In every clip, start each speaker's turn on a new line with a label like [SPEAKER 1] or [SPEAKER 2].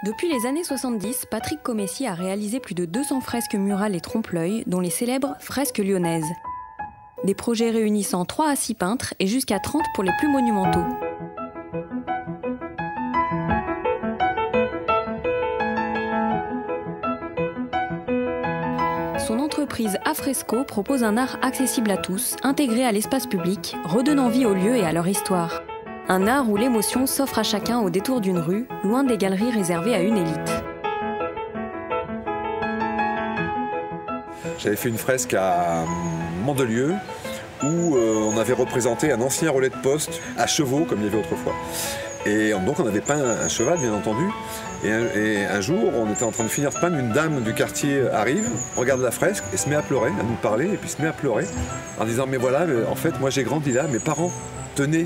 [SPEAKER 1] Depuis les années 70, Patrick Comessi a réalisé plus de 200 fresques murales et trompe-l'œil, dont les célèbres fresques lyonnaises. Des projets réunissant 3 à 6 peintres et jusqu'à 30 pour les plus monumentaux. Son entreprise Afresco propose un art accessible à tous, intégré à l'espace public, redonnant vie aux lieux et à leur histoire. Un art où l'émotion s'offre à chacun au détour d'une rue, loin des galeries réservées à une élite.
[SPEAKER 2] J'avais fait une fresque à Mandelieu où on avait représenté un ancien relais de poste à chevaux comme il y avait autrefois. Et donc on avait peint un cheval bien entendu. Et un jour on était en train de finir de peindre, une dame du quartier arrive, regarde la fresque et se met à pleurer, à nous parler et puis se met à pleurer en disant mais voilà, en fait moi j'ai grandi là, mes parents tenaient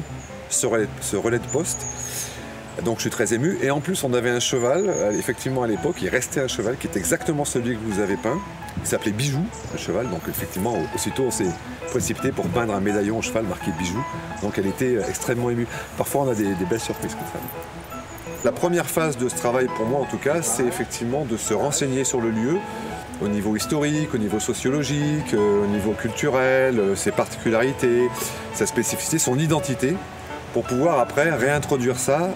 [SPEAKER 2] ce relais de poste. Donc je suis très ému. Et en plus, on avait un cheval, effectivement à l'époque, il restait un cheval qui est exactement celui que vous avez peint. Il s'appelait Bijou, le cheval. Donc effectivement, aussitôt on s'est précipité pour peindre un médaillon au cheval marqué Bijou. Donc elle était extrêmement émue. Parfois on a des belles surprises comme ça. La première phase de ce travail pour moi en tout cas, c'est effectivement de se renseigner sur le lieu, au niveau historique, au niveau sociologique, au niveau culturel, ses particularités, sa spécificité, son identité, pour pouvoir après réintroduire ça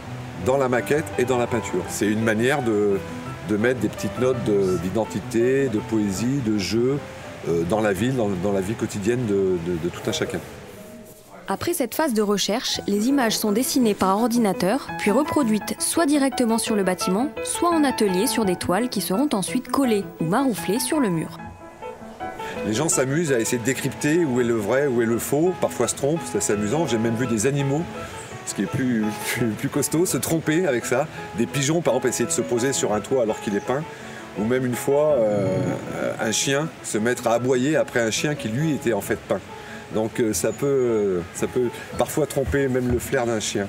[SPEAKER 2] dans la maquette et dans la peinture. C'est une manière de mettre des petites notes d'identité, de poésie, de jeu dans la ville, dans la vie quotidienne de tout un chacun.
[SPEAKER 1] Après cette phase de recherche, les images sont dessinées par ordinateur, puis reproduites soit directement sur le bâtiment, soit en atelier sur des toiles qui seront ensuite collées ou marouflées sur le mur.
[SPEAKER 2] Les gens s'amusent à essayer de décrypter où est le vrai, où est le faux, parfois se trompent, c'est assez amusant. J'ai même vu des animaux, ce qui est plus costaud, se tromper avec ça. Des pigeons par exemple essayer de se poser sur un toit alors qu'il est peint. Ou même une fois, un chien se mettre à aboyer après un chien qui lui était en fait peint. Donc ça peut parfois tromper même le flair d'un chien.